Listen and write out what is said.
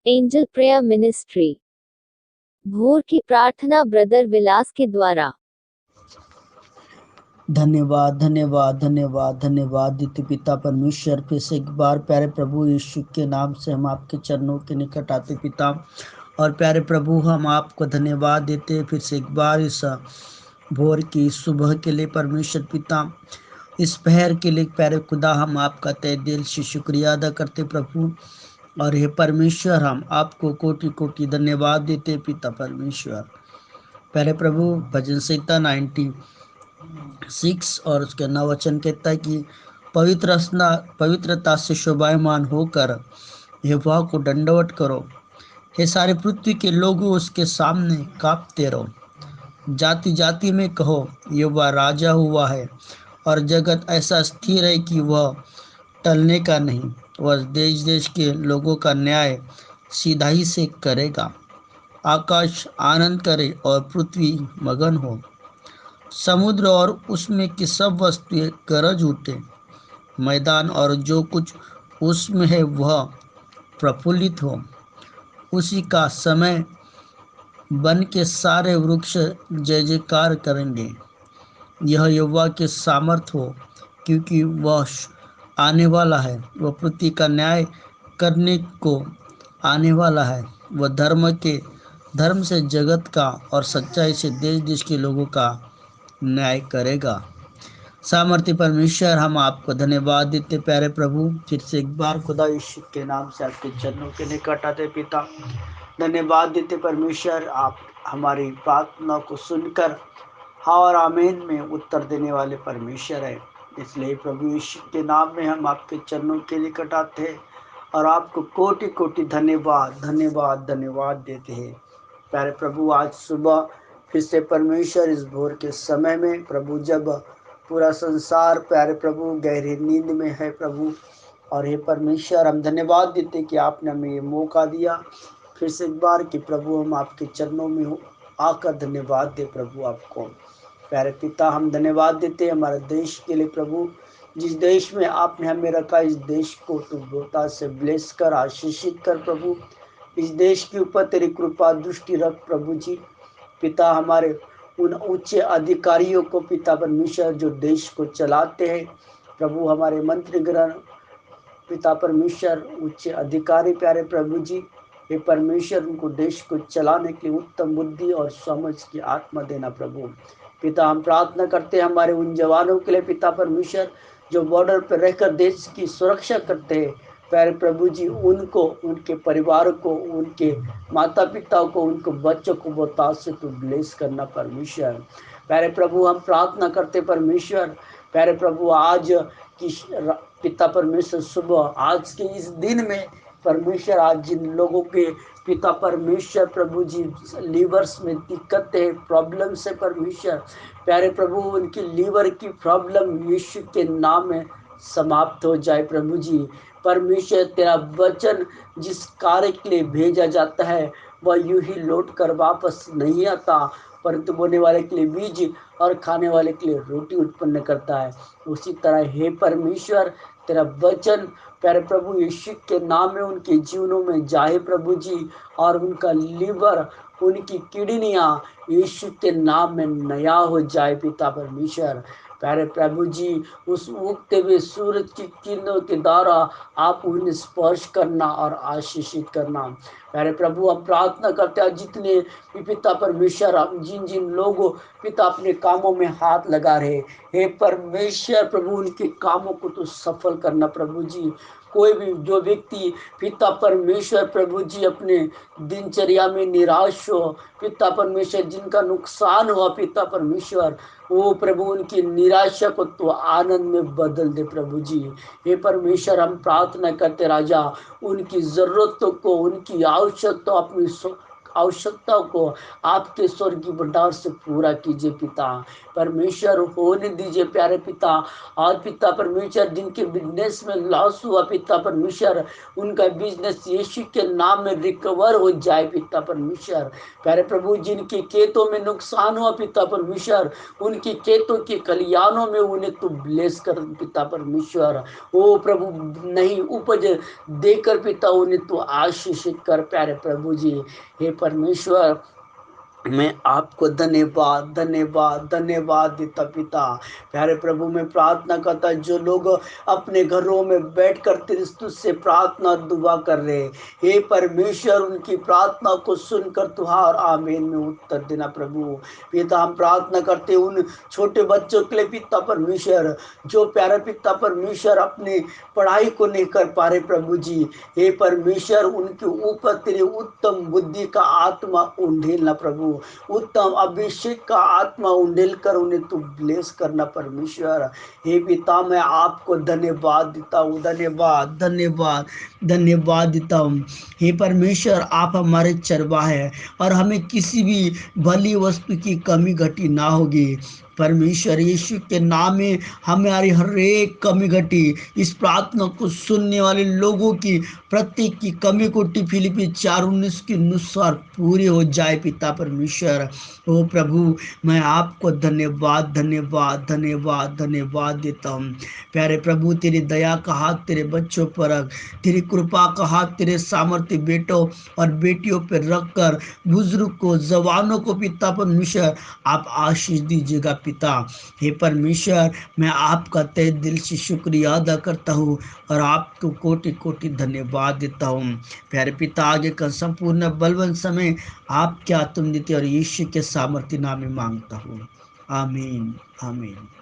Angel prayer ministry भोर की प्रार्थना ब्रदर विलास के द्वारा। धन्यवाद धन्यवाद धन्यवाद धन्यवाद दित्य पिता परमेश्वर, फिर से एक बार प्यारे प्रभु यीशु के नाम से हम आपके चरणों के निकट आते पिता। और प्यारे प्रभु, हम आपको धन्यवाद देते हैं फिर से एक बार इस भोर की सुबह के लिए परमेश्वर पिता, इस पहर के लिए प्यारे खुदा, हम आपका तहे दिल से शुक्रिया अदा करते प्रभु। और हे परमेश्वर, हम आपको कोटि कोटि धन्यवाद देते पिता परमेश्वर। प्यारे प्रभु, भजन संहिता 96 और उसके 9 वचन कहता है कि पवित्रता से शोभायमान होकर यहोवा को दंडवत करो। हे सारे पृथ्वी के लोगों, उसके सामने कांपते रहो। जाति जाति में कहो, यहोवा राजा हुआ है, और जगत ऐसा स्थिर है कि वह टलने का नहीं। वह देश देश के लोगों का न्याय सीधाई से करेगा। आकाश आनंद करे और पृथ्वी मगन हो। समुद्र और उसमें की सब वस्तुएं गरज उठे। मैदान और जो कुछ उसमें है वह प्रफुल्लित हो। उसी का समय बन के सारे वृक्ष जय जयकार करेंगे। यह यहोवा के सामर्थ हो, क्योंकि वह आने वाला है। वह पृथ्वी का न्याय करने को आने वाला है। वह धर्म से जगत का और सच्चाई से देश देश के लोगों का न्याय करेगा। सामर्थ्य परमेश्वर, हम आपको धन्यवाद देते प्यारे प्रभु, फिर से एक बार खुदा यीशु के नाम से आपके चरणों के निकट आते पिता। धन्यवाद देते परमेश्वर, आप हमारी प्रार्थना को सुनकर हाँ और आमीन में उत्तर देने वाले परमेश्वर है। इसलिए प्रभु यीशु के नाम में हम आपके चरणों के निकट आते हैं और आपको कोटि कोटि धन्यवाद धन्यवाद धन्यवाद देते हैं प्यारे प्रभु। आज सुबह फिर से परमेश्वर इस भोर के समय में प्रभु, जब पूरा संसार प्यारे प्रभु गहरी नींद में है प्रभु, और हे परमेश्वर, हम धन्यवाद देते कि आपने हमें ये मौका दिया फिर से एक बार कि प्रभु हम आपके चरणों में आकर धन्यवाद दे प्रभु आपको। प्यारे पिता, हम धन्यवाद देते हमारे देश के लिए प्रभु, जिस देश में आपने हमें रखा, इस देश को तू बहुता से ब्लेस कर, आशीषित कर प्रभु। इस देश के ऊपर तेरी कृपा दृष्टि रख प्रभु जी। पिता, हमारे उन उच्च अधिकारियों को पिता परमेश्वर जो देश को चलाते हैं प्रभु, हमारे मंत्रीगण पिता परमेश्वर, उच्च अधिकारी प्यारे प्रभु जी, हे परमेश्वर, उनको देश को चलाने की उत्तम बुद्धि और समझ की आत्मा देना प्रभु। पिता, हम प्रार्थना करते हैं हमारे उन जवानों के लिए पिता परमेश्वर, जो बॉर्डर पर रहकर देश की सुरक्षा करते हैं प्यारे प्रभु जी, उनको, उनके परिवार को, उनके माता पिता को, उनको बच्चों को बहुतायत से तू ब्लेस करना परमेश्वर। प्यारे प्रभु, हम प्रार्थना करते परमेश्वर, प्यारे प्रभु, आज की पिता परमेश्वर सुबह आज के इस दिन में परमेश्वर, आज जिन लोगों के पिता परमेश्वर प्रभु जी लीवर्स में दिक्कत है, प्रॉब्लम से परमेश्वर, प्यारे प्रभु, उनकी लीवर की प्रॉब्लम यीशु के नाम में समाप्त हो जाए प्रभु जी। परमेश्वर, तेरा वचन जिस कार्य के लिए भेजा जाता है वह यूं ही लौट कर वापस नहीं आता, परंतु बोने वाले के लिए बीज और खाने वाले के लिए रोटी उत्पन्न करता है। उसी तरह हे परमेश्वर, तेरा वचन प्यारे प्रभु यीशु के नाम में उनके जीवनों में जाए प्रभु जी, और उनका लीवर, उनकी किडनियां यीशु के नाम में नया हो जाए पिता परमेश्वर। प्यारे प्रभु जी, उस उगते हुए सूरज की किरणों के द्वारा आप उन्हें स्पर्श करना और आशीषित करना। प्यारे प्रभु, हम प्रार्थना करते हैं जितने भी पिता परमेश्वर, हम जिन जिन लोगों पिता अपने कामों में हाथ लगा रहे, हे परमेश्वर प्रभु, उनके कामों को तो सफल करना प्रभु जी। कोई भी जो व्यक्ति पिता परमेश्वर प्रभु जी अपने दिनचर्या में निराश हो पिता परमेश्वर, जिनका नुकसान हुआ पिता परमेश्वर, वो प्रभु उनकी निराशा को तो आनंद में बदल दे प्रभु जी। हे परमेश्वर, हम प्रार्थना करते राजा, उनकी जरूरतों को, उनकी आवश्यकता आवश्यकताओं को आपके स्वर्गीय भंडार से पूरा कीजिए पिता परमेश्वर। होने दीजिए प्यारे पिता। और पिता परमेश्वर जिनके बिजनेस में लॉस हुआ पिता परमेश्वर, उनका बिजनेस यीशु के नाम में रिकवर हो जाए पिता परमेश्वर। प्यारे प्रभु जिनके खेतों में नुकसान हुआ पिता परमेश्वर, उनके खेतों के खलियानों में उन्हें तू ब्लेस कर पिता परमेश्वर। ओ प्रभु नहीं उपज देकर पिता उन्हें तू आशीषित कर प्यारे प्रभु जी। हे परमेश्वर मैं आपको धन्यवाद धन्यवाद धन्यवाद देता पिता। प्यारे प्रभु मैं प्रार्थना करता जो लोग अपने घरों में बैठ कर तुझसे प्रार्थना दुआ कर रहे, हे परमेश्वर उनकी प्रार्थना को सुनकर तुहार आमीन में उत्तर देना प्रभु। पिता हम प्रार्थना करते उन छोटे बच्चों के लिए पिता परमेश्वर, जो प्यारे पिता परमेश्वर अपने पढ़ाई को नहीं कर पा रहे प्रभु जी। हे परमेश्वर उनके ऊपर तेरे उत्तम बुद्धि का आत्मा उंडेलना प्रभु, उत्तम अभिषेक का आत्मा उंडेल कर उन्हें तू ब्लेस करना परमेश्वर। हे पिता मैं आपको धन्यवाद देता हूँ, धन्यवाद धन्यवाद धन्यवाद देता हूँ। हे परमेश्वर आप हमारे चरवाहे हैं और हमें किसी भी भली वस्तु की कमी घटी ना होगी। परमेश्वर यीशु के नाम में हमारी हर एक कमी घटी, इस प्रार्थना को सुनने वाले लोगों की प्रत्येक की कमी कोटि फिलिपी 4:19 के अनुसार पूरी हो जाए पिता परमेश्वर। ओ प्रभु मैं आपको धन्यवाद धन्यवाद धन्यवाद धन्यवाद देता हूँ। प्यारे प्रभु तेरी दया का हाथ तेरे बच्चों पर रख, तेरी कृपा का हाथ तेरे सामर्थ्य बेटों और बेटियों पर रख कर बुजुर्ग को जवानों को पिता परमेश्वर आप आशीष दीजिएगा पिता। हे परमेश्वर मैं आपका तहे दिल से शुक्रिया अदा करता हूँ और आपको कोटि कोटि धन्यवाद देता हूँ। प्यारे पिता आगे का संपूर्ण बलवन समय आप क्या तुम देते और यीशु के सामर्थ्य नाम में मांगता हूँ। आमीन आमीन।